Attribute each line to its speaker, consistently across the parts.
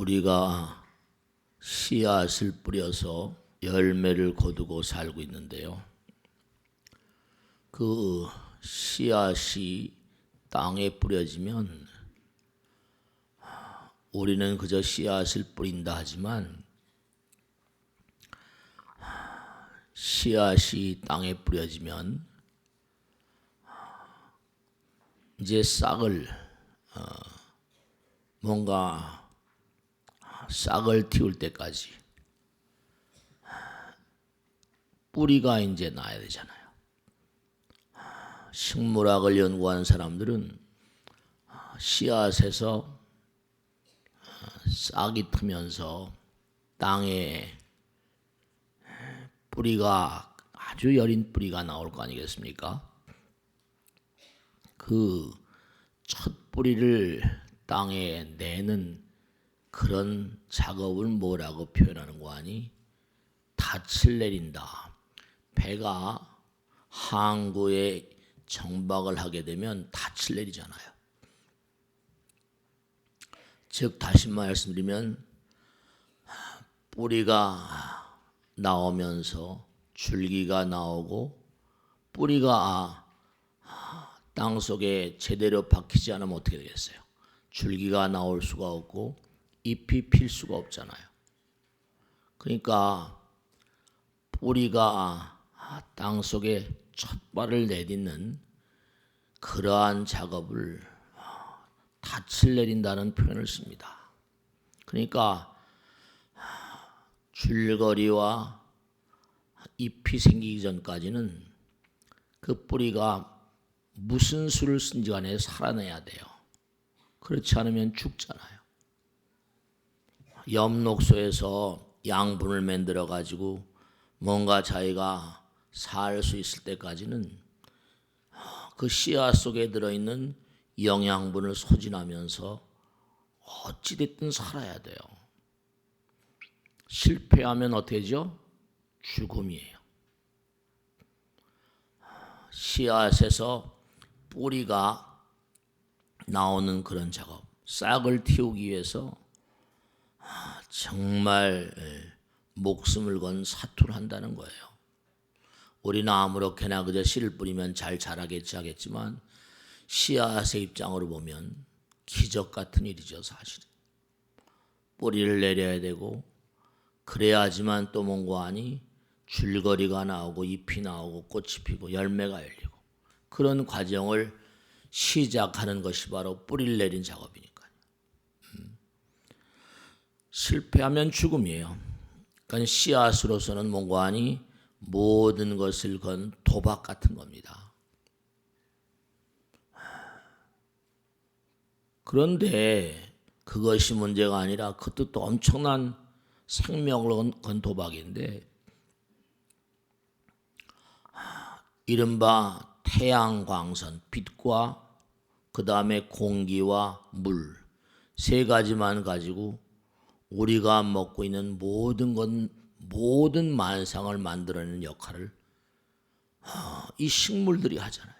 Speaker 1: 우리가 씨앗을 뿌려서 열매를 거두고 살고 있는데요. 그 씨앗이 땅에 뿌려지면 우리는 그저 씨앗을 뿌린다 하지만 씨앗이 땅에 뿌려지면 이제 뭔가 싹을 틔울 때까지 뿌리가 이제 나야 되잖아요. 식물학을 연구하는 사람들은 씨앗에서 싹이 트면서 땅에 뿌리가 아주 여린 뿌리가 나올 거 아니겠습니까? 그 첫 뿌리를 땅에 내는 그런 작업을 뭐라고 표현하는 거 아니? 닻을 내린다. 배가 항구에 정박을 하게 되면 닻을 내리잖아요. 즉 다시 말씀드리면 뿌리가 나오면서 줄기가 나오고 뿌리가 땅속에 제대로 박히지 않으면 어떻게 되겠어요? 줄기가 나올 수가 없고 잎이 필 수가 없잖아요. 그러니까 뿌리가 땅속에 첫 발을 내딛는 그러한 작업을 닻을 내린다는 표현을 씁니다. 그러니까 줄거리와 잎이 생기기 전까지는 그 뿌리가 무슨 수를 쓴지 간에 살아내야 돼요. 그렇지 않으면 죽잖아요. 엽록소에서 양분을 만들어 가지고 뭔가 자기가 살 수 있을 때까지는 그 씨앗 속에 들어있는 영양분을 소진하면서 어찌됐든 살아야 돼요. 실패하면 어떻게 되죠? 죽음이에요. 씨앗에서 뿌리가 나오는 그런 작업, 싹을 틔우기 위해서 정말 목숨을 건 사투를 한다는 거예요. 우리는 아무렇게나 그저 씨를 뿌리면 잘 자라겠지 하겠지만 씨앗의 입장으로 보면 기적 같은 일이죠, 사실은. 뿌리를 내려야 되고 그래야지만 또 뭔가 하니 줄거리가 나오고 잎이 나오고 꽃이 피고 열매가 열리고 그런 과정을 시작하는 것이 바로 뿌리를 내린 작업이니까요. 실패하면 죽음이에요. 그러니까 씨앗으로서는 뭔가 하니 모든 것을 건 도박 같은 겁니다. 그런데 그것이 문제가 아니라 그것도 또 엄청난 생명을 건 도박인데 이른바 태양광선, 빛과 그 다음에 공기와 물 세 가지만 가지고 우리가 먹고 있는 모든 만상을 만들어내는 역할을 이 식물들이 하잖아요.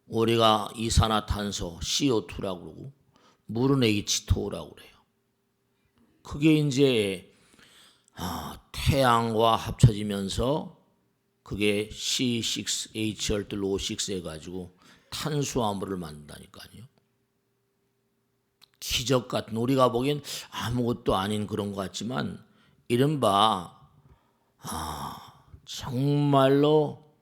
Speaker 1: 우리가 이산화탄소 CO2라고 그러고 물은 H2O라고 그래요. 그게 이제 태양과 합쳐지면서 그게 C6H12O6 해가지고 탄수화물을 만든다니까요. 기적 같은, 우리가 보기엔 아무것도 아닌 그런 것 같지만 이른바 정말로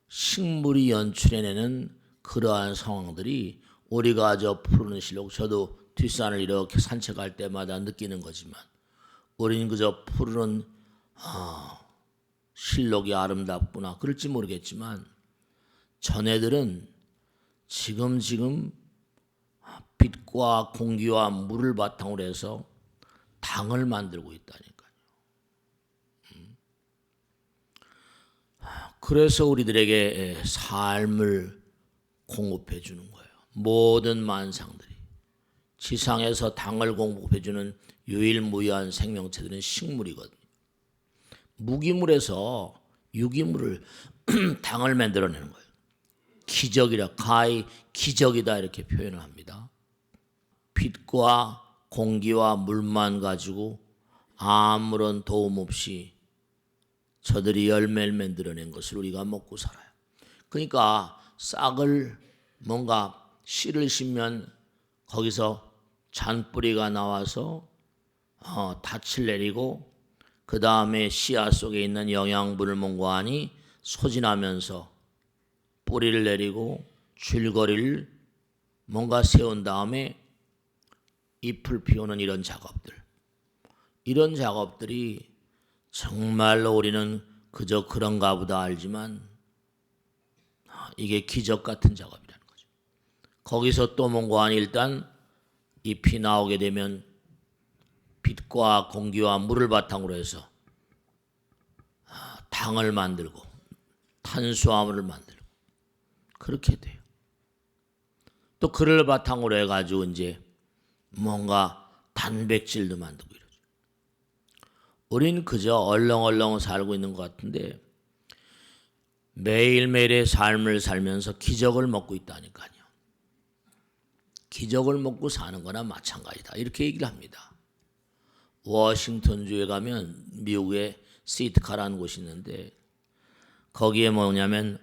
Speaker 1: 식물이 연출해내는 그러한 상황들이 우리가 저 푸르는 실록, 저도 뒷산을 이렇게 산책할 때마다 느끼는 거지만 우리는 그저 푸르는 실록이 아름답구나 그럴지 모르겠지만 전애들은 지금 빛과 공기와 물을 바탕으로 해서 당을 만들고 있다니까요. 그래서 우리들에게 삶을 공급해 주는 거예요. 모든 만상들이 지상에서 당을 공급해 주는 유일무이한 생명체들은 식물이거든요. 무기물에서 유기물을 당을 만들어내는 거예요. 기적이라, 가히 기적이다 이렇게 표현을 합니다. 빛과 공기와 물만 가지고 아무런 도움 없이 저들이 열매를 만들어낸 것을 우리가 먹고 살아요. 그러니까 싹을 뭔가 씨를 심면 거기서 잔뿌리가 나와서 닻을 내리고 그 다음에 씨앗 속에 있는 영양분을 몽고하니 소진하면서 뿌리를 내리고 줄거리를 뭔가 세운 다음에 잎을 피우는 이런 작업들이 정말로 우리는 그저 그런가 보다 알지만 이게 기적 같은 작업이라는 거죠. 거기서 또 몽고하니 일단 잎이 나오게 되면 빛과 공기와 물을 바탕으로 해서 당을 만들고 탄수화물을 만들고 그렇게 돼요. 또 그를 바탕으로 해가지고 이제 뭔가 단백질도 만들고 이러죠. 우린 그저 얼렁얼렁 살고 있는 것 같은데 매일매일의 삶을 살면서 기적을 먹고 있다니까요. 기적을 먹고 사는 거나 마찬가지다. 이렇게 얘기를 합니다. 워싱턴주에 가면 미국의 시트카라는 곳이 있는데 거기에 뭐냐면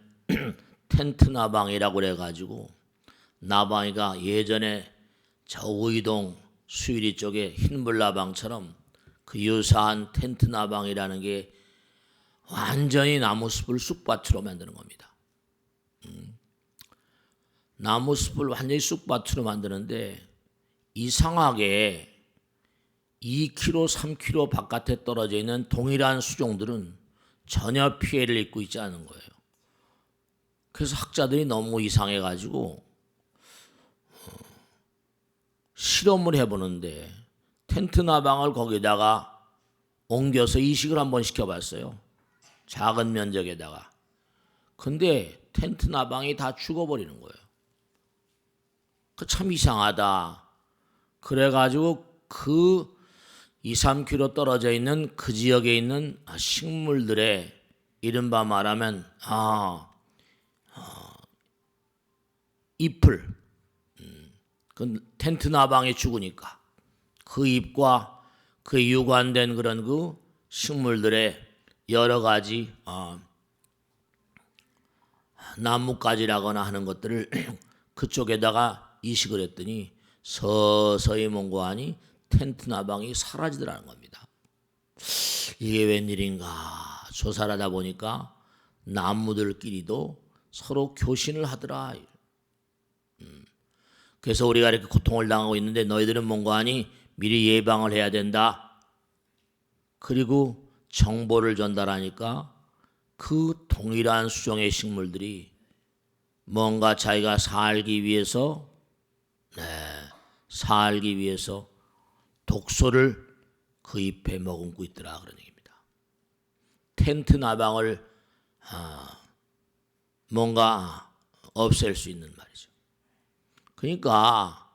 Speaker 1: 텐트 나방이라고 그래가지고 나방이가 예전에 저 우이동 수유리 쪽에 흰불 나방처럼 그 유사한 텐트 나방이라는 게 완전히 나무숲을 쑥밭으로 만드는 겁니다. 나무숲을 완전히 쑥밭으로 만드는데 이상하게 2km, 3km 바깥에 떨어져 있는 동일한 수종들은 전혀 피해를 입고 있지 않은 거예요. 그래서 학자들이 너무 이상해가지고 실험을 해보는데 텐트 나방을 거기다가 옮겨서 이식을 한번 시켜봤어요. 작은 면적에다가. 근데 텐트 나방이 다 죽어버리는 거예요. 참 이상하다. 그래가지고 그 2, 3km 떨어져 있는 그 지역에 있는 식물들의 이른바 말하면 잎을 그 텐트 나방이 죽으니까 그 잎과 그 유관된 그런 그 식물들의 여러 가지 나뭇가지라거나 하는 것들을 그쪽에다가 이식을 했더니 서서히 몽고하니 텐트 나방이 사라지더라는 겁니다. 이게 웬일인가 조사를 하다 보니까 나무들끼리도 서로 교신을 하더라. 그래서 우리가 이렇게 고통을 당하고 있는데 너희들은 몽고하니 미리 예방을 해야 된다. 그리고 정보를 전달하니까 그 동일한 수종의 식물들이 뭔가 자기가 살기 위해서 독소를 그 잎에 머금고 있더라 그런 얘기입니다. 텐트 나방을 뭔가 없앨 수 있는 말이죠. 그러니까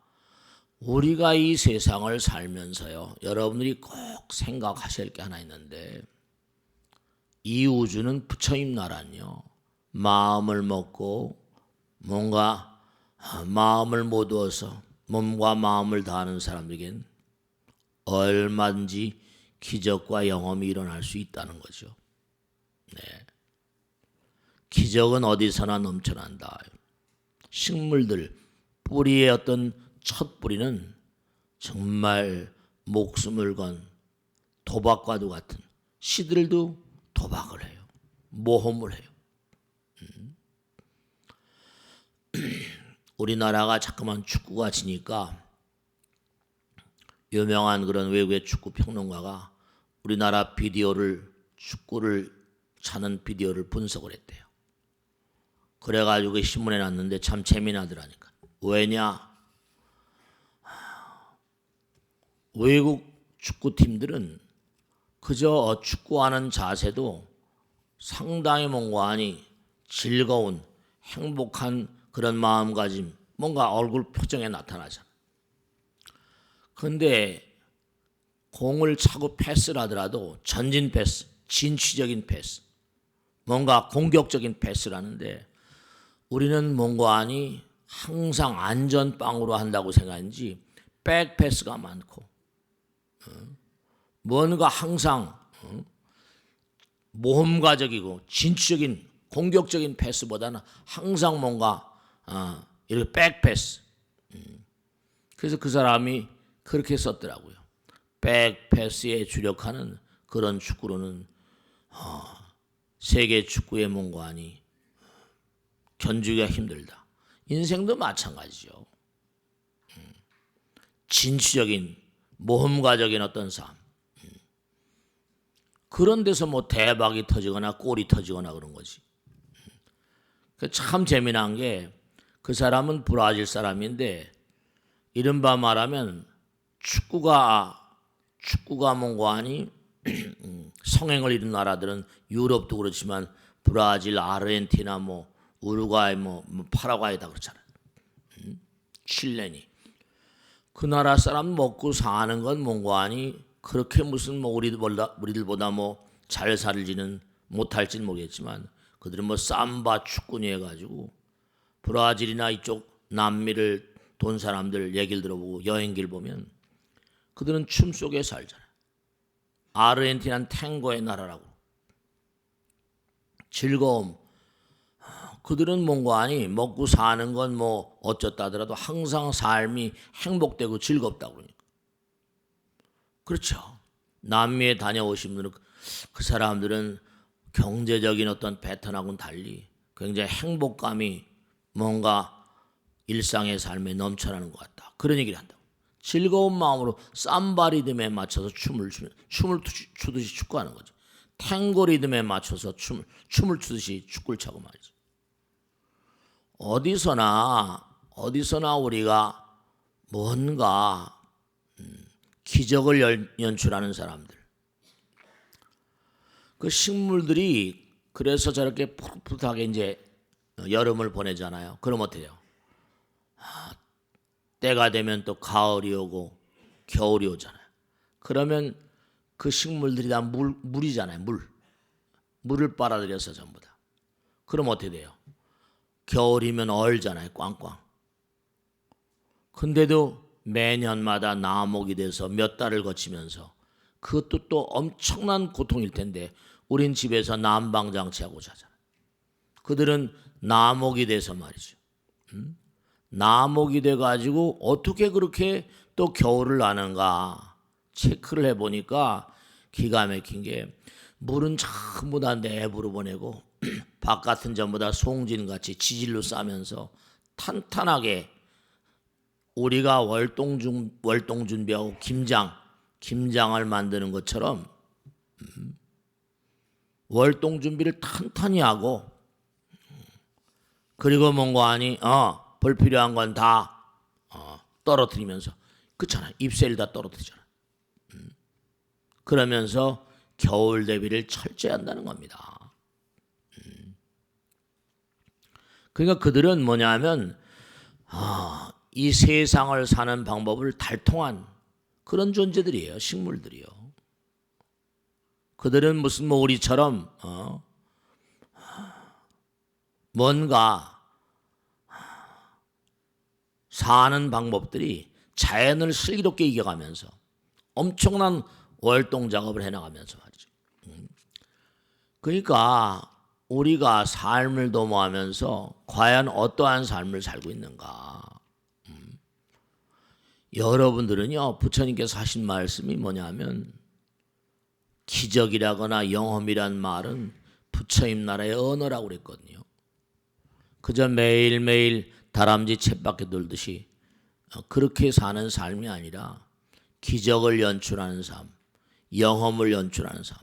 Speaker 1: 우리가 이 세상을 살면서요, 여러분들이 꼭 생각하실 게 하나 있는데 이 우주는 부처님 나라는요, 마음을 먹고 뭔가 마음을 모두어서 몸과 마음을 다하는 사람들에겐 얼마든지 기적과 영험이 일어날 수 있다는 거죠. 네. 기적은 어디서나 넘쳐난다. 식물들 뿌리의 어떤 첫 뿌리는 정말 목숨을 건 도박과도 같은 씨들도 도박을 해요. 모험을 해요. 우리나라가 자꾸만 축구가 지니까 유명한 그런 외국의 축구 평론가가 우리나라 축구를 차는 비디오를 분석을 했대요. 그래가지고 신문에 났는데 참 재미나더라니까. 왜냐? 외국 축구팀들은 그저 축구하는 자세도 상당히 몽고하니 즐거운 행복한 그런 마음가짐, 뭔가 얼굴 표정에 나타나잖아. 그런데 공을 차고 패스를 하더라도 전진 패스, 진취적인 패스, 뭔가 공격적인 패스를 하는데 우리는 몽고하니 항상 안전빵으로 한다고 생각하는지 백패스가 많고 뭔가 항상 모험가적이고 진취적인 공격적인 패스보다는 항상 뭔가 이렇게 백패스. 그래서 그 사람이 그렇게 썼더라고요. 백패스에 주력하는 그런 축구로는 세계 축구의 몽관이 견주기가 힘들다. 인생도 마찬가지죠. 진취적인 모험가적인 어떤 삶. 그런 데서 뭐 대박이 터지거나 골이 터지거나 그런 거지. 참 재미난 게 그 사람은 브라질 사람인데 이른바 말하면 축구가 몽관이 성행을 이룬 나라들은 유럽도 그렇지만 브라질, 아르헨티나, 뭐 우루과이, 뭐 파라과이 다 그렇잖아요. 칠레니. 그 나라 사람 먹고 사는 건 몽관이 그렇게 무슨 뭐 우리들보다 뭐 잘 살지는 못할지는 모르겠지만 그들은 뭐 삼바 축구니 해가지고 브라질이나 이쪽 남미를 돈 사람들 얘기를 들어보고 여행기를 보면 그들은 춤 속에 살잖아요. 아르헨티나는 탱고의 나라라고. 즐거움. 그들은 몽관이 먹고 사는 건 뭐 어쩌다 하더라도 항상 삶이 행복되고 즐겁다고 그러니까. 그렇죠. 남미에 다녀오신 분은 그 사람들은 경제적인 어떤 패턴하고는 달리 굉장히 행복감이 뭔가 일상의 삶에 넘쳐나는 것 같다. 그런 얘기를 한다고. 즐거운 마음으로 삼바 리듬에 맞춰서 춤을 추듯이 축구하는 거죠. 탱고 리듬에 맞춰서 춤을 추듯이 축구를 차고 말이죠. 어디서나 우리가 뭔가 기적을 연출하는 사람들. 그 식물들이 그래서 저렇게 푸릇푸릇하게 이제 여름을 보내잖아요. 그럼 어떻게 해요? 때가 되면 또 가을이 오고 겨울이 오잖아요. 그러면 그 식물들이 다 물이잖아요. 물을 빨아들여서 전부 다. 그럼 어떻게 돼요? 겨울이면 얼잖아요. 꽝꽝. 근데도 매년마다 나목이 돼서 몇 달을 거치면서 그것도 또 엄청난 고통일 텐데 우린 집에서 난방장치하고 자잖아요. 그들은 나목이 돼서 말이죠. 나목이 돼가지고 어떻게 그렇게 또 겨울을 나는가 체크를 해보니까 기가 막힌 게 물은 전부 다 내부로 보내고 바깥은 전부 다 송진같이 지질로 싸면서 탄탄하게 우리가 월동 준비하고 김장을 만드는 것처럼 월동 준비를 탄탄히 하고 그리고 뭔가 하니 불필요한 건 다 떨어뜨리면서 그렇잖아요. 잎새를 다 떨어뜨리잖아요. 그러면서 겨울 대비를 철저히 한다는 겁니다. 그러니까 그들은 뭐냐면 이 세상을 사는 방법을 달통한 그런 존재들이에요. 식물들이요. 그들은 무슨 뭐 우리처럼 뭔가 사는 방법들이 자연을 슬기롭게 이겨가면서 엄청난 월동 작업을 해나가면서 말이죠. 그러니까 우리가 삶을 도모하면서 과연 어떠한 삶을 살고 있는가. 여러분들은요, 부처님께서 하신 말씀이 뭐냐면 기적이라거나 영험이란 말은 부처님 나라의 언어라고 그랬거든요. 그저 매일매일 다람쥐 쳇바퀴 돌듯이 그렇게 사는 삶이 아니라 기적을 연출하는 삶, 영험을 연출하는 삶.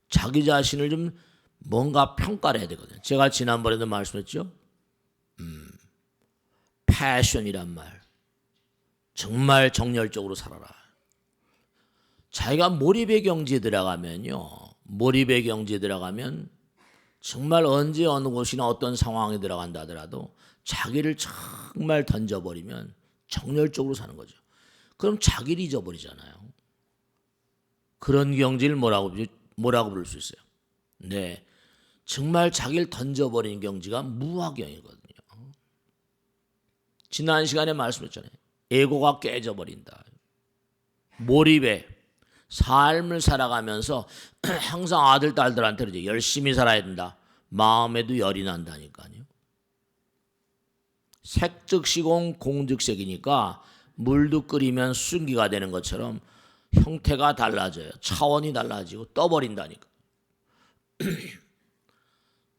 Speaker 1: 자기 자신을 좀 뭔가 평가를 해야 되거든요. 제가 지난번에도 말씀했죠. 패션이란 말. 정말 정열적으로 살아라. 자기가 몰입의 경지에 들어가면요. 몰입의 경지에 들어가면 정말 언제 어느 곳이나 어떤 상황에 들어간다 하더라도 자기를 정말 던져버리면 정열적으로 사는 거죠. 그럼 자기를 잊어버리잖아요. 그런 경지를 뭐라고 부를 수 있어요? 네, 정말 자기를 던져버리는 경지가 무화경이거든요. 지난 시간에 말씀했잖아요. 에고가 깨져버린다. 몰입해. 삶을 살아가면서 항상 아들, 딸들한테 그러죠. 열심히 살아야 된다. 마음에도 열이 난다니까요. 색즉시공 공즉색이니까 물도 끓이면 수증기가 되는 것처럼 형태가 달라져요. 차원이 달라지고 떠버린다니까.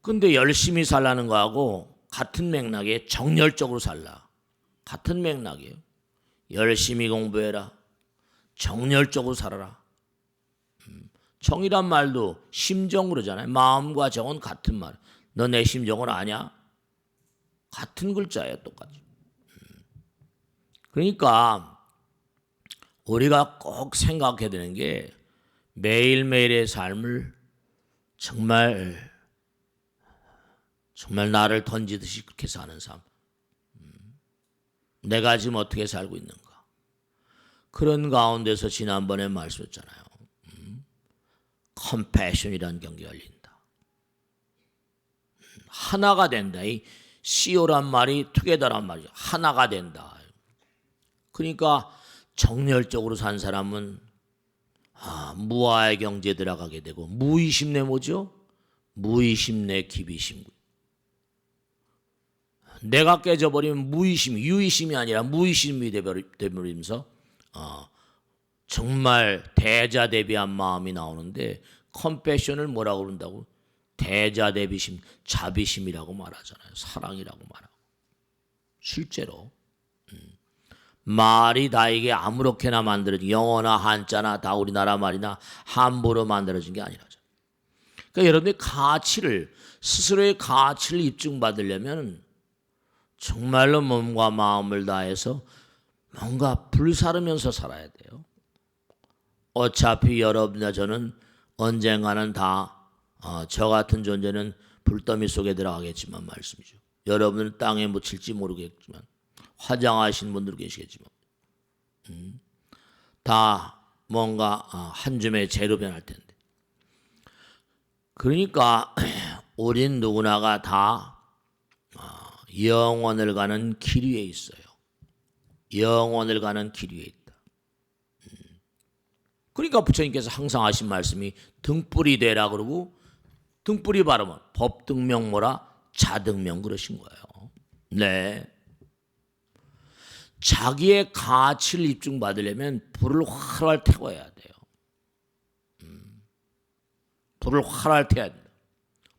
Speaker 1: 근데 열심히 살라는 거하고 같은 맥락에 정열적으로 살라. 같은 맥락이에요. 열심히 공부해라. 정열적으로 살아라. 정이란 말도 심정 그러잖아요. 마음과 정은 같은 말. 너 내 심정을 아냐? 같은 글자예요. 똑같이. 그러니까 우리가 꼭 생각해야 되는 게 매일매일의 삶을 정말 나를 던지듯이 그렇게 사는 삶. 내가 지금 어떻게 살고 있는가. 그런 가운데서 지난번에 말씀했잖아요. 컴패션이라는 경계가 열린다. 하나가 된다. 이 CO란 말이 투게더란 말이죠. 하나가 된다. 그러니까 정열적으로 산 사람은 무아의 경지에 들어가게 되고 무의심내 뭐죠? 무의심내 기비심. 내가 깨져버리면 무의심, 유의심이 아니라 무의심이 되버리면서 정말 대자대비한 마음이 나오는데 컴패션을 뭐라고 그런다고? 대자대비심, 자비심이라고 말하잖아요. 사랑이라고 말하고. 실제로 말이 다 이게 아무렇게나 만들어진 영어나 한자나 다 우리나라 말이나 함부로 만들어진 게 아니라죠. 그러니까 여러분의 가치를 스스로의 가치를 입증받으려면 정말로 몸과 마음을 다해서 뭔가 불사르면서 살아야 돼요. 어차피 여러분과 저는 언젠가는 다 저 같은 존재는 불더미 속에 들어가겠지만 말씀이죠. 여러분은 땅에 묻힐지 모르겠지만 화장하신 분들 계시겠지만 다 뭔가 한 줌의 재로 변할 텐데. 그러니까 우린 누구나가 다 영원을 가는 길 위에 있어요. 영원을 가는 길 위에 있다. 그러니까 부처님께서 항상 하신 말씀이 등불이 되라 그러고 등불이 바르면 법등명모라 자등명 그러신 거예요. 네. 자기의 가치를 입증받으려면 불을 활활 태워야 돼요. 불을 활활 태워야 돼요.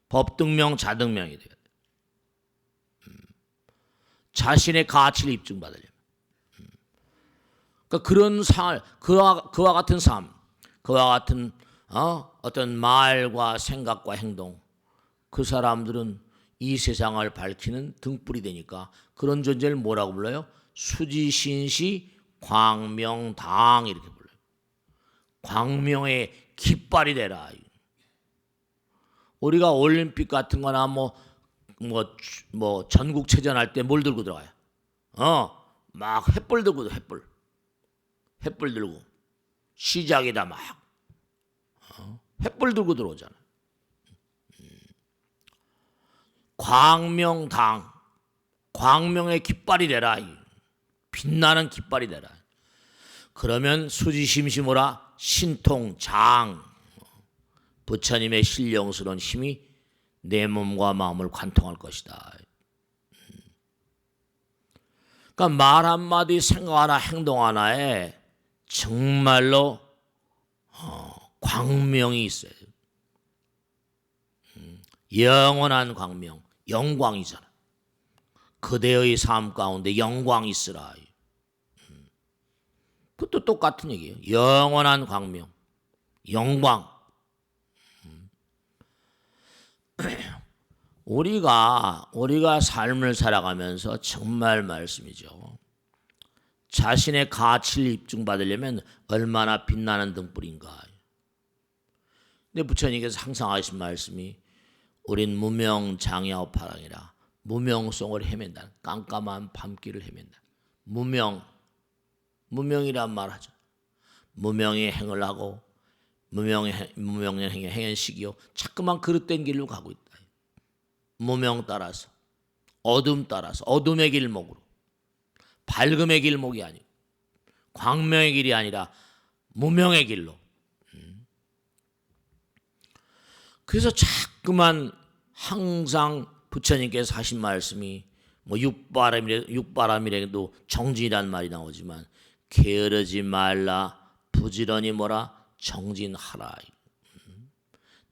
Speaker 1: 법등명 자등명이 돼야 돼요. 자신의 가치를 입증받으려면. 그러니까 그런 삶, 그와 같은 삶, 그와 같은 어떤 말과 생각과 행동, 그 사람들은 이 세상을 밝히는 등불이 되니까 그런 존재를 뭐라고 불러요? 수지신시 광명당 이렇게 불러요. 광명의 깃발이 되라. 우리가 올림픽 같은 거나 뭐 전국체전할 때 뭘 들고 들어가요? 막 횃불 들고 횃불 들고 시작이다 막 횃불 들고 들어오잖아. 광명당, 광명의 깃발이 되라. 빛나는 깃발이 되라. 그러면 수지심심오라 신통장, 부처님의 신령스러운 힘이 내 몸과 마음을 관통할 것이다. 그러니까 말 한마디, 생각 하나, 행동 하나에 정말로 광명이 있어요. 영원한 광명, 영광이잖아. 그대의 삶 가운데 영광이 있으라. 그것도 똑같은 얘기예요. 영원한 광명, 영광. 우리가 삶을 살아가면서 정말 말씀이죠. 자신의 가치를 입증받으려면 얼마나 빛나는 등불인가. 근데 부처님께서 항상 하신 말씀이 우린 무명장야오파랑이라 무명송을 헤맨다. 깜깜한 밤길을 헤맨다. 무명이란 말 하죠. 무명의 행을 하고 무명의 행의 행연식이요. 자꾸만 그릇된 길로 가고 있다. 무명 따라서 어둠 따라서 어둠의 길목으로 밝음의 길목이 아니고 광명의 길이 아니라 무명의 길로. 그래서 자꾸만 항상 부처님께서 하신 말씀이 뭐 육바람이라도 정진이란 말이 나오지만 게으르지 말라 부지런히 뭐라 정진하라.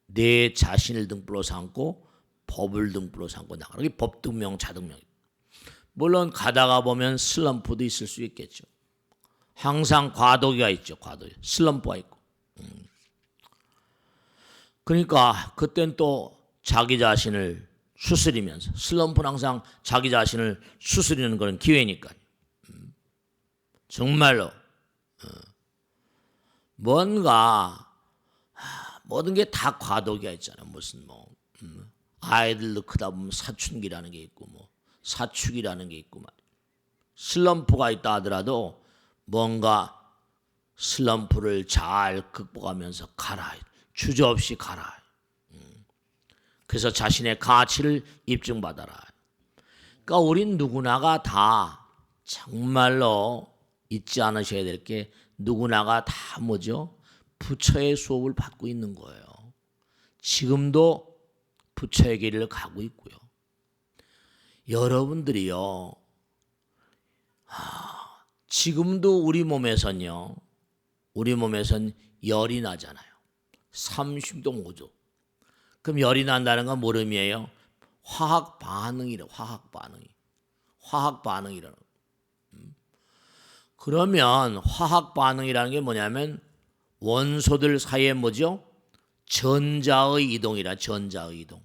Speaker 1: 내 자신을 등불로 삼고 법을 등불로 삼고 나가라. 이게 법등명 자등명. 물론 가다가 보면 슬럼프도 있을 수 있겠죠. 항상 과도기가 있죠. 과도기. 슬럼프가 있고. 그러니까 그땐 또 자기 자신을 추스리면서, 슬럼프는 항상 자기 자신을 추스리는 그런 기회니까요. 정말로 뭔가 모든 게 다 과도기가 있잖아요. 무슨 뭐 아이들도 크다 보면 사춘기라는 게 있고 뭐 사축이라는 게 있고 말이에요. 슬럼프가 있다 하더라도 뭔가 슬럼프를 잘 극복하면서 가라. 주저없이 가라. 그래서 자신의 가치를 입증받아라. 그러니까 우린 누구나가 다 정말로 잊지 않으셔야 될 게 누구나가 다 뭐죠? 부처의 수업을 받고 있는 거예요. 지금도 부처의 길을 가고 있고요. 여러분들이요. 지금도 우리 몸에선 열이 나잖아요. 30도 5도. 그럼 열이 난다는 건 뭘 의미해요? 화학 반응이라는. 그러면 화학 반응이라는 게 뭐냐면 원소들 사이에 뭐죠? 전자의 이동이라. 전자의 이동.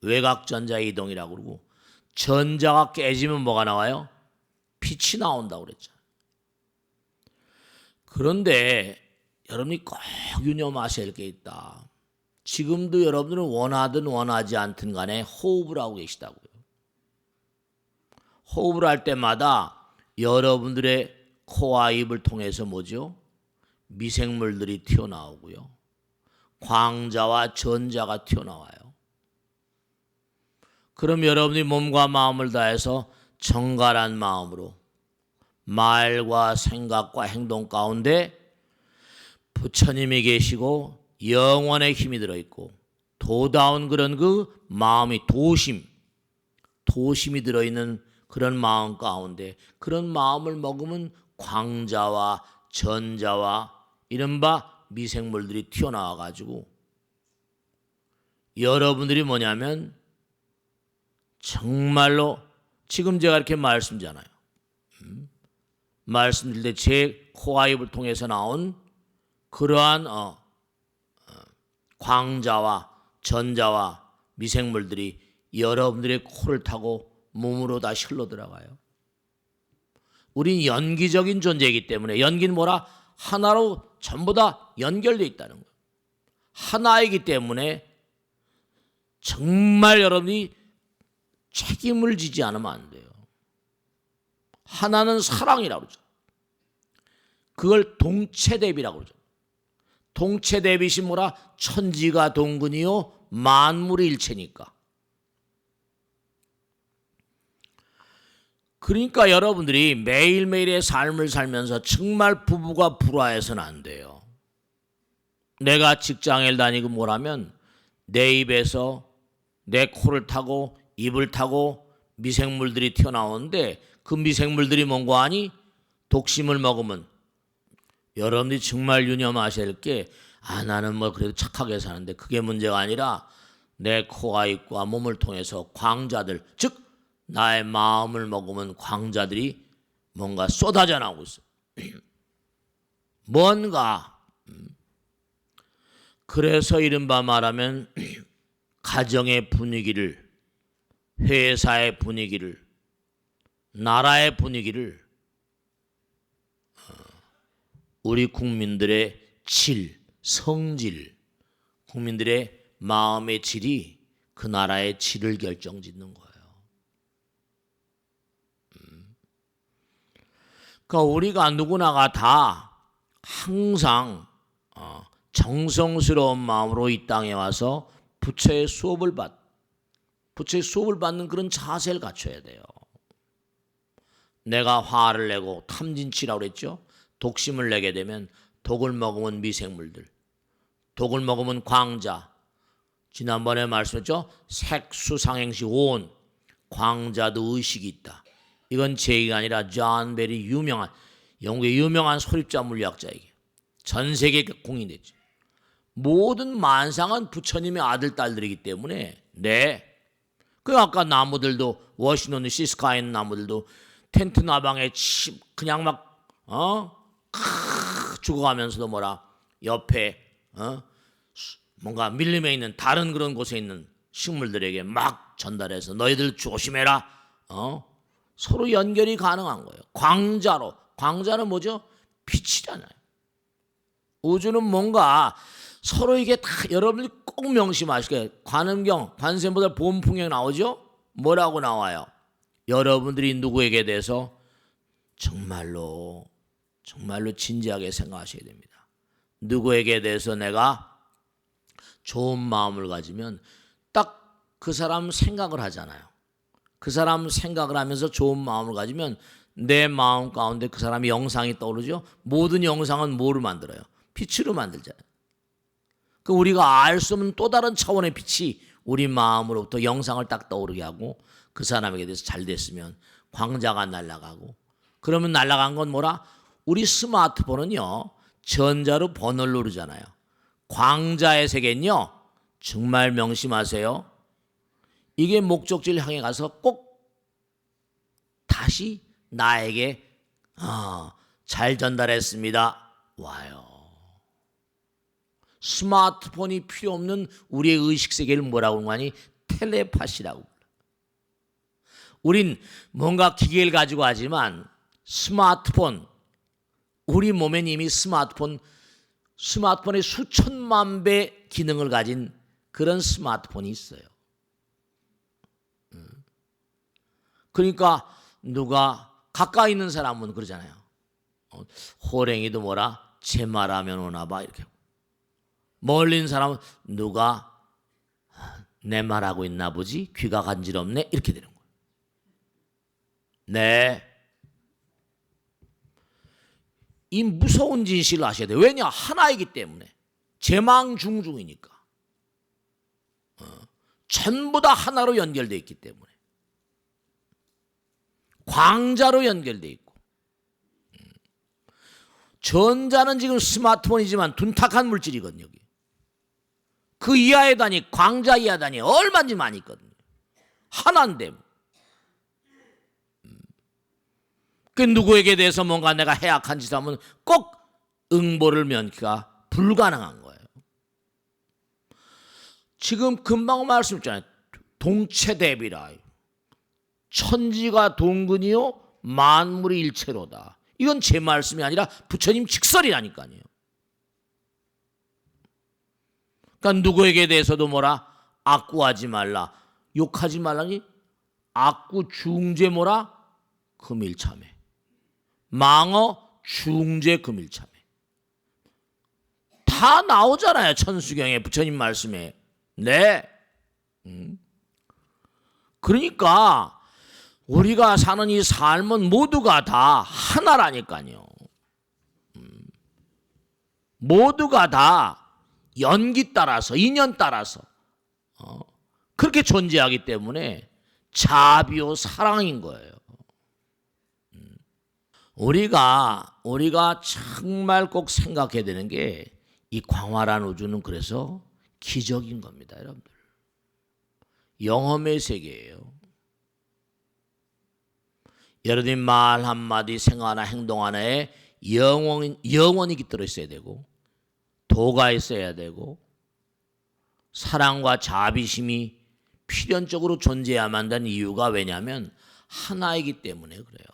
Speaker 1: 외곽 전자의 이동이라고 그러고, 전자가 깨지면 뭐가 나와요? 빛이 나온다고 그랬잖아요. 그런데 여러분이 꼭 유념하셔야 할 게 있다. 지금도 여러분들은 원하든 원하지 않든 간에 호흡을 하고 계시다고요. 호흡을 할 때마다 여러분들의 코와 입을 통해서 뭐죠? 미생물들이 튀어나오고요. 광자와 전자가 튀어나와요. 그럼 여러분이 몸과 마음을 다해서 정갈한 마음으로 말과 생각과 행동 가운데 부처님이 계시고 영원의 힘이 들어있고 도다운 그런 그 마음이 도심이 들어있는 그런 마음 가운데, 그런 마음을 먹으면 광자와 전자와 이른바 미생물들이 튀어나와 가지고 여러분들이 뭐냐면 정말로 지금 제가 이렇게 말씀드리잖아요. 말씀드릴 때 제 코와 입을 통해서 나온 그러한 광자와 전자와 미생물들이 여러분들의 코를 타고 몸으로 다시 흘러 들어가요. 우린 연기적인 존재이기 때문에, 연기는 뭐라? 하나로 전부 다 연결되어 있다는 거예요. 하나이기 때문에 정말 여러분이 책임을 지지 않으면 안 돼요. 하나는 사랑이라고 그러죠. 그걸 동체대비라고 그러죠. 동체대비시 뭐라? 천지가 동근이요 만물이 일체니까. 그러니까 여러분들이 매일매일의 삶을 살면서 정말 부부가 불화해서는 안 돼요. 내가 직장을 다니고 뭐라면 내 입에서 내 코를 타고 입을 타고 미생물들이 튀어나오는데, 그 미생물들이 뭔가 하니? 독심을 먹으면 여러분들이 정말 유념하셔야 할 게, 나는 뭐 그래도 착하게 사는데, 그게 문제가 아니라 내 코와 입과 몸을 통해서 광자들, 즉 나의 마음을 먹으면 광자들이 뭔가 쏟아져 나오고 있어요. 뭔가. 그래서 이른바 말하면 가정의 분위기를, 회사의 분위기를, 나라의 분위기를 우리 국민들의 성질, 국민들의 마음의 질이 그 나라의 질을 결정짓는 거예요. 그러니까 우리가 누구나가 다 항상 정성스러운 마음으로 이 땅에 와서 부처의 수업을 받는 그런 자세를 갖춰야 돼요. 내가 화를 내고 탐진치라고 그랬죠. 독심을 내게 되면 독을 먹으면 미생물들, 독을 먹으면 광자. 지난번에 말씀했죠. 색수상행시 온, 광자도 의식이 있다. 이건 제 얘기가 아니라 존 베리 유명한 영국의 유명한 소립자 물리학자에게 전 세계에 공인됐죠. 모든 만상은 부처님의 아들 딸들이기 때문에 그 아까 나무들도 워싱턴 시스카인 나무들도 텐트 나방에 그냥 막 죽어가면서도 옆에 뭔가 밀림에 있는 다른 그런 곳에 있는 식물들에게 막 전달해서 너희들 조심해라. 서로 연결이 가능한 거예요. 광자는 뭐죠? 빛이잖아요. 우주는 뭔가 서로 이게 다 여러분들이 꼭 명심하시게. 관음경, 관세음보살 보음풍경 나오죠? 뭐라고 나와요? 여러분들이 누구에게 대해서 정말로 진지하게 생각하셔야 됩니다. 누구에게 대해서 내가 좋은 마음을 가지면 딱 그 사람 생각을 하잖아요. 그 사람 생각을 하면서 좋은 마음을 가지면 내 마음 가운데 그 사람의 영상이 떠오르죠. 모든 영상은 뭐로 만들어요? 빛으로 만들잖아요. 그 우리가 알 수 없는 또 다른 차원의 빛이 우리 마음으로부터 영상을 딱 떠오르게 하고 그 사람에게 대해서 잘 됐으면 광자가 날아가고, 그러면 날아간 건 우리 스마트폰은요 전자로 번호를 누르잖아요. 광자의 세계는요 정말 명심하세요. 이게 목적지를 향해 가서 꼭 다시 나에게 잘 전달했습니다 와요. 스마트폰이 필요 없는 우리의 의식세계를 뭐라고 하니? 텔레파시라고. 우린 뭔가 기계를 가지고 하지만 스마트폰, 우리 몸엔 이미 스마트폰의 수천만 배 기능을 가진 그런 스마트폰이 있어요. 그러니까 누가 가까이 있는 사람은 그러잖아요. 호랭이도 제 말하면 오나 봐 이렇게. 멀리 있는 사람은 누가 내 말하고 있나 보지? 귀가 간지럽네 이렇게 되는 거예요. 이 무서운 진실을 아셔야 돼요. 왜냐? 하나이기 때문에. 제망중중이니까. 전부 다 하나로 연결되어 있기 때문에. 광자로 연결되어 있고. 전자는 지금 스마트폰이지만 둔탁한 물질이거든요. 여기. 그 이하의 단위, 광자 이하 단위 얼마든지 많이 있거든요. 하나인데. 그 누구에게 대해서 뭔가 내가 해악한 짓을 하면 꼭 응보를 면키가 불가능한 거예요. 지금 금방 말씀드렸잖아요. 동체대비라. 천지가 동근이요 만물이 일체로다. 이건 제 말씀이 아니라 부처님 직설이라니까요. 그러니까 누구에게 대해서도 악구하지 말라. 욕하지 말라니? 악구 중재 금일참회. 망어 중재 금일참회. 다 나오잖아요. 천수경에 부처님 말씀에. 그러니까 우리가 사는 이 삶은 모두가 다 하나라니까요. 모두가 다 연기 따라서 인연 따라서 그렇게 존재하기 때문에 자비요 사랑인 거예요. 우리가 정말 꼭 생각해야 되는 게 이 광활한 우주는 그래서 기적인 겁니다, 여러분들. 영험의 세계예요. 여러분이 말 한마디, 생각 하나, 행동 하나에 영원히 깃들어 있어야 되고, 도가 있어야 되고, 사랑과 자비심이 필연적으로 존재해야만 한다는 이유가 왜냐하면 하나이기 때문에 그래요.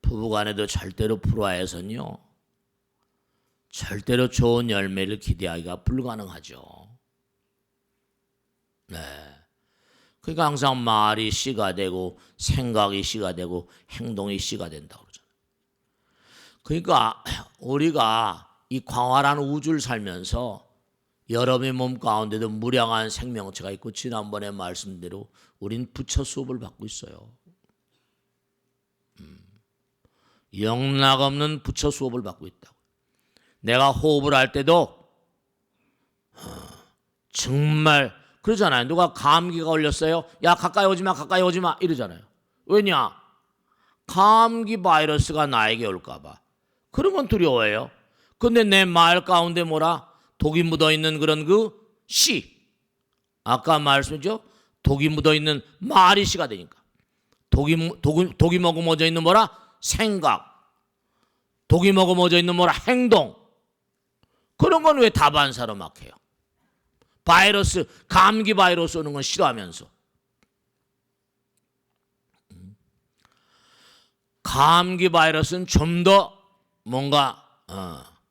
Speaker 1: 부부간에도 절대로 불화해서는요, 절대로 좋은 열매를 기대하기가 불가능하죠. 그러니까 항상 말이 씨가 되고 생각이 씨가 되고 행동이 씨가 된다고 그러잖아요. 그러니까 우리가 이 광활한 우주를 살면서 여러분의 몸 가운데도 무량한 생명체가 있고, 지난번에 말씀대로 우린 부처 수업을 받고 있어요. 영락없는 부처 수업을 받고 있다고. 내가 호흡을 할 때도 정말 그러잖아요. 누가 감기가 걸렸어요. 야 가까이 오지 마, 가까이 오지 마 이러잖아요. 왜냐? 감기 바이러스가 나에게 올까 봐. 그런 건 두려워해요. 근데 내 말 가운데 뭐라? 독이 묻어있는 그런 그 씨. 아까 말씀이죠. 독이 묻어있는 말이 씨가 되니까. 독이 머금어져 있는 뭐라? 생각. 독이 머금어져 있는 뭐라? 행동. 그런 건 왜 다반사로 막 해요? 바이러스, 감기 바이러스 오는 건 싫어하면서. 감기 바이러스는 좀 더 뭔가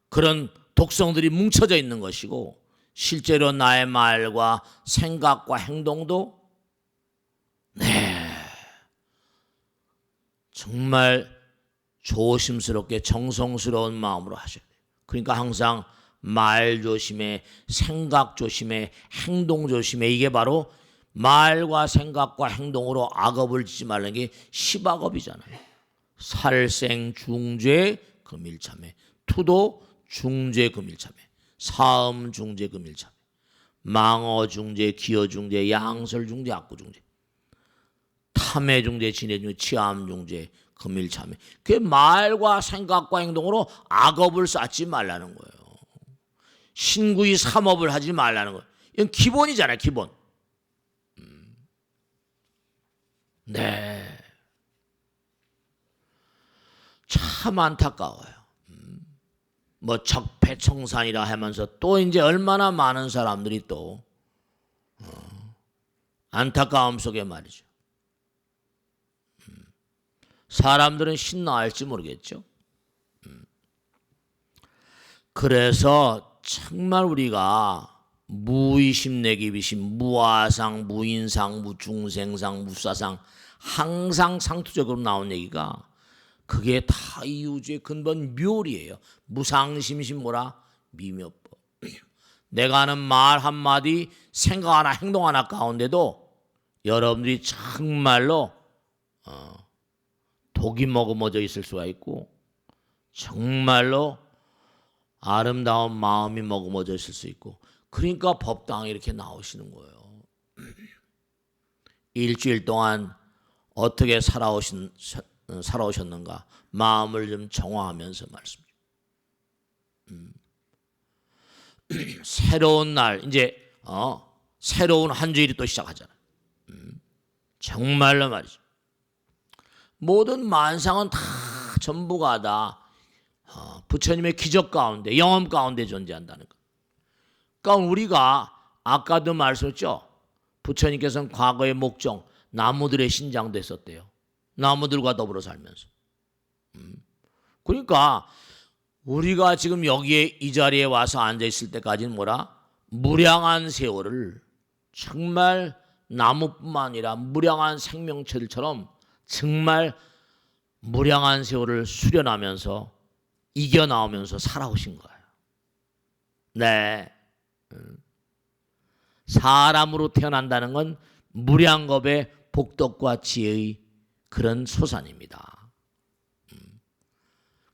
Speaker 1: 그런 독성들이 뭉쳐져 있는 것이고, 실제로 나의 말과 생각과 행동도 정말 조심스럽게 정성스러운 마음으로 하셔야 돼요. 그러니까 항상 말 조심해, 생각 조심해, 행동 조심해. 이게 바로 말과 생각과 행동으로 악업을 지지 말라는 게 십악업이잖아요. 살생 중죄 금일참회, 투도 중죄 금일참회, 사음 중죄 금일참회, 망어 중죄, 기어 중죄, 양설 중죄, 악구 중죄, 탐해 중죄, 진해 중죄, 치암 중죄 금일참회. 그 말과 생각과 행동으로 악업을 쌓지 말라는 거예요. 신구이 삼업을 하지 말라는 거예요. 이건 기본이잖아요, 기본. 네. 참 안타까워요. 뭐 적폐청산이라 하면서 또 이제 얼마나 많은 사람들이 또 안타까움 속에 말이죠. 사람들은 신나할지 모르겠죠. 그래서 정말 우리가 무의심 내기비심, 무아상, 무인상, 무중생상, 무사상, 항상 상투적으로 나온 얘기가 그게 다 이 우주의 근본 묘리예요. 무상심심 뭐라? 미묘법. 내가 하는 말 한마디, 생각 하나, 행동 하나 가운데도 여러분들이 정말로 독이 머금어져 있을 수가 있고, 정말로 아름다운 마음이 머금어져 있을 수 있고, 그러니까 법당에 이렇게 나오시는 거예요. 일주일 동안 어떻게 살아오셨는가 마음을 좀 정화하면서 말씀. 새로운 날, 이제 새로운 한 주일이 또 시작하잖아요. 정말로 말이죠. 모든 만상은 다 전부가 다 부처님의 기적 가운데, 영험 가운데 존재한다는 것. 그러니까 우리가 아까도 말씀했죠. 부처님께서는 과거의 목정, 나무들의 신장도 했었대요. 나무들과 더불어 살면서. 그러니까 우리가 지금 여기에 이 자리에 와서 앉아 있을 때까지는 뭐라? 무량한 세월을 정말 나무뿐만 아니라 무량한 생명체들처럼 정말 무량한 세월을 수련하면서 이겨나오면서 살아오신 거예요. 네. 사람으로 태어난다는 건 무량겁의 복덕과 지혜의 그런 소산입니다.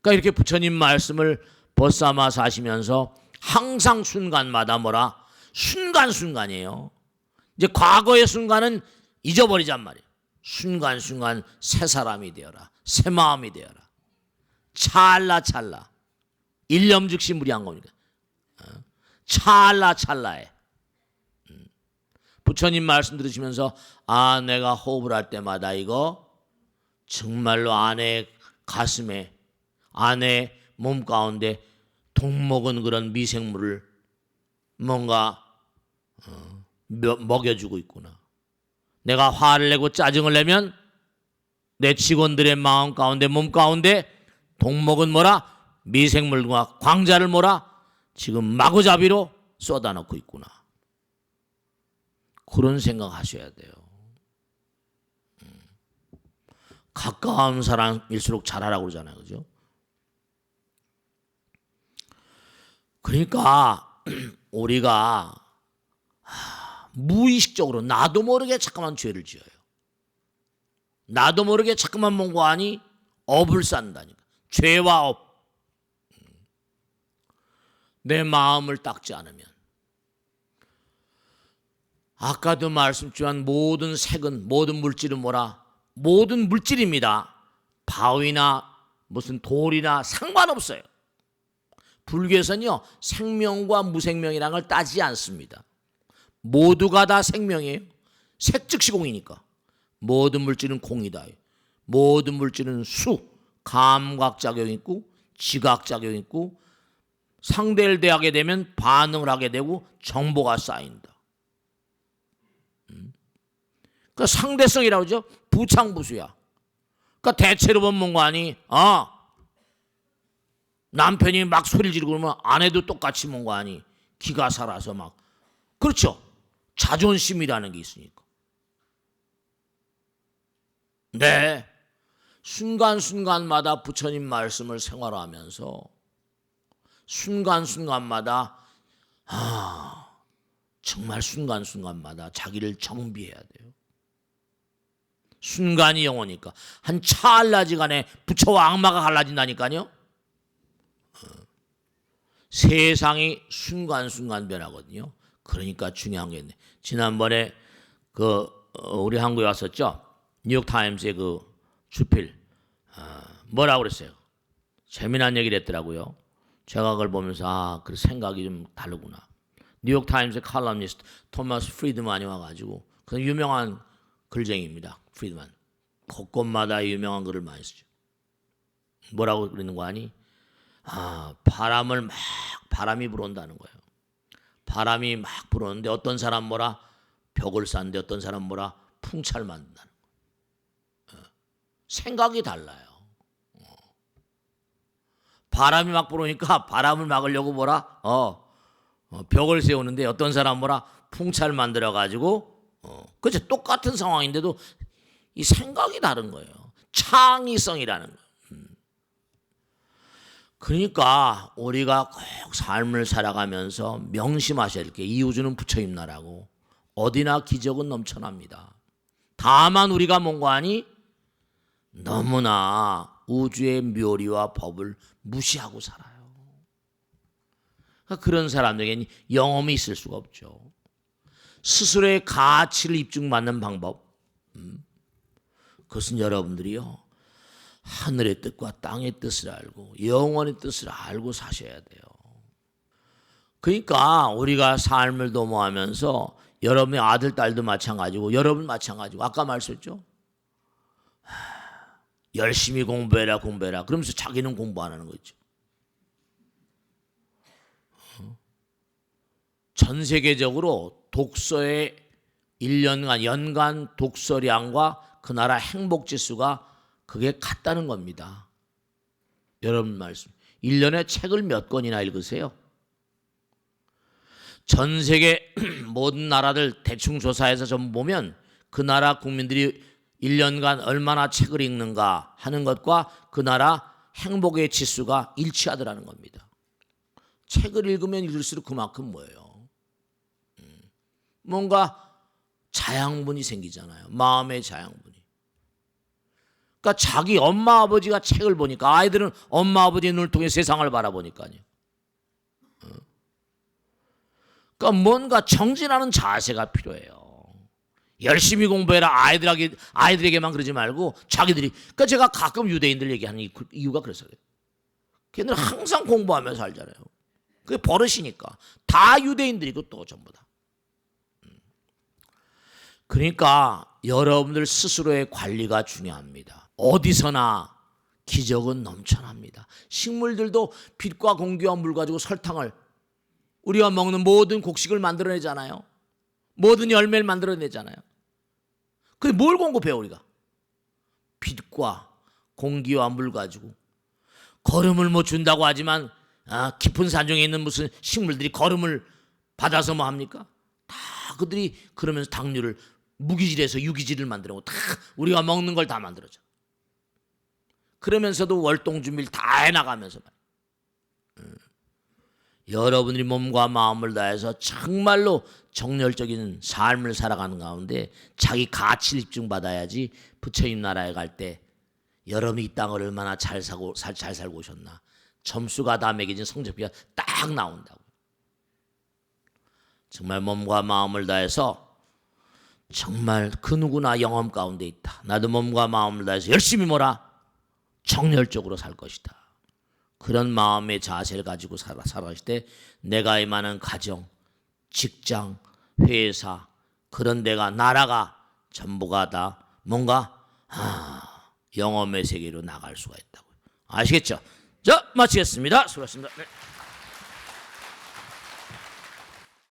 Speaker 1: 그러니까 이렇게 부처님 말씀을 벗삼아 사시면서 항상 순간마다 뭐라? 순간순간이에요. 이제 과거의 순간은 잊어버리잔 말이에요. 순간순간 새 사람이 되어라. 새 마음이 되어라. 찰나찰나. 일념 즉시 무리한 겁니다. 찰나찰나에. 부처님 말씀 들으시면서 내가 호흡을 할 때마다 이거 정말로 안에 가슴에, 안에 몸 가운데 독먹은 그런 미생물을 뭔가 먹여주고 있구나. 내가 화를 내고 짜증을 내면 내 직원들의 마음 가운데, 몸 가운데 독먹은 뭐라? 미생물과 광자를 뭐라? 지금 마구잡이로 쏟아놓고 있구나. 그런 생각하셔야 돼요. 가까운 사람일수록 잘하라고 그러잖아요. 그죠? 그러니까 우리가 무의식적으로 나도 모르게 자꾸만 죄를 지어요. 나도 모르게 자꾸만 뭔가 하니 업을 쌓는다니까. 죄와 업. 내 마음을 닦지 않으면, 아까도 말씀드렸지만 모든 색은, 모든 물질은 뭐라? 모든 물질입니다. 바위나 무슨 돌이나 상관없어요. 불교에서는요, 생명과 무생명이라는 걸 따지지 않습니다. 모두가 다 생명이에요. 색즉시 공이니까. 모든 물질은 공이다. 모든 물질은 수, 감각작용이 있고 지각작용이 있고 상대를 대하게 되면 반응을 하게 되고 정보가 쌓인다. 그러니까 상대성이라고 그러죠. 부창부수야. 그러니까 대체로 보면 뭔가 아니, 남편이 막 소리를 지르고 그러면 아내도 똑같이 뭔가 아니, 기가 살아서 막. 그렇죠. 자존심이라는 게 있으니까. 네. 순간순간마다 부처님 말씀을 생활하면서 순간순간마다 정말 순간순간마다 자기를 정비해야 돼요. 순간이 영원이니까. 한 찰나지간에 부처와 악마가 갈라진다니까요. 세상이 순간순간 변하거든요. 그러니까 중요한 게 있네. 지난번에 우리 한국에 왔었죠. 뉴욕타임스의 주필 뭐라고 그랬어요? 재미난 얘기를 했더라고요. 제가 그걸 보면서 그 생각이 좀 다르구나. 뉴욕타임스의 칼럼니스트 토마스 프리드만이 와가지고 그 유명한 글쟁이입니다. 프리드만. 곳곳마다 유명한 글을 많이 쓰죠. 뭐라고 그러는 거 아니? 바람이 불어온다는 거예요. 바람이 막 불어오는데 어떤 사람 뭐라 벽을 쌓는데 어떤 사람 뭐라 풍차를 만든다는 거예요. 생각이 달라요. 바람이 막 불어오니까 바람을 막으려고 뭐라 벽을 세우는데 어떤 사람 뭐라 풍차를 만들어 가지고 그렇죠. 똑같은 상황인데도 이 생각이 다른 거예요. 창의성이라는 거예요. 그러니까 우리가 꼭 삶을 살아가면서 명심하셔야 될 게 이 우주는 부처님 나라고 어디나 기적은 넘쳐납니다. 다만 우리가 뭔가 하니 너무나 우주의 묘리와 법을 무시하고 살아요. 그러니까 그런 사람들에게는 영험이 있을 수가 없죠. 스스로의 가치를 입증받는 방법, 그것은 여러분들이요, 하늘의 뜻과 땅의 뜻을 알고 영원의 뜻을 알고 사셔야 돼요. 그러니까 우리가 삶을 도모하면서 여러분의 아들, 딸도 마찬가지고 여러분 마찬가지고 아까 말씀했죠. 열심히 공부해라 그러면서 자기는 공부 안 하는 거 있죠. 전 세계적으로 독서의 1년간 연간 독서량과 그 나라 행복지수가 그게 같다는 겁니다. 여러분 말씀. 1년에 책을 몇 권이나 읽으세요? 전 세계 모든 나라들 대충 조사해서 좀 보면 그 나라 국민들이 1년간 얼마나 책을 읽는가 하는 것과 그 나라 행복의 지수가 일치하더라는 겁니다. 책을 읽으면 읽을수록 그만큼 뭐예요? 뭔가 자양분이 생기잖아요. 마음의 자양분이. 그러니까 자기 엄마 아버지가 책을 보니까 아이들은 엄마 아버지의 눈을 통해 세상을 바라보니까요. 그러니까 뭔가 정진하는 자세가 필요해요. 열심히 공부해라 아이들에게만 그러지 말고 자기들이. 그러니까 제가 가끔 유대인들 얘기하는 이유가 그래서 그래요. 걔네들 항상 공부하면서 살잖아요. 그게 버릇이니까. 다 유대인들이고 또 전부 다. 그러니까 여러분들 스스로의 관리가 중요합니다. 어디서나 기적은 넘쳐납니다. 식물들도 빛과 공기와 물 가지고 설탕을, 우리가 먹는 모든 곡식을 만들어내잖아요. 모든 열매를 만들어내잖아요. 근데 뭘 공급해요 우리가? 빛과 공기와 물 가지고. 거름을 못 준다고 하지만 깊은 산중에 있는 무슨 식물들이 거름을 받아서 뭐 합니까? 다 그들이 그러면서 당류를 무기질에서 유기질을 만들고 다 우리가 먹는 걸 다 만들어줘. 그러면서도 월동 준비를 다 해나가면서 여러분들이 몸과 마음을 다해서 정말로 정열적인 삶을 살아가는 가운데 자기 가치를 입증받아야지 부처님 나라에 갈 때 여러분이 이 땅을 얼마나 잘 살고 오셨나. 점수가 다 매겨진 성적표가 딱 나온다고. 정말 몸과 마음을 다해서 정말 그 누구나 영험 가운데 있다. 나도 몸과 마음을 다해서 열심히 정열적으로 살 것이다. 그런 마음의 자세를 가지고 살아갈 때 내가 임하는 가정, 직장, 회사, 그런 데가 나라가 전부가 다 뭔가 영험의 세계로 나갈 수가 있다고요. 아시겠죠? 자, 마치겠습니다. 수고하셨습니다. 네.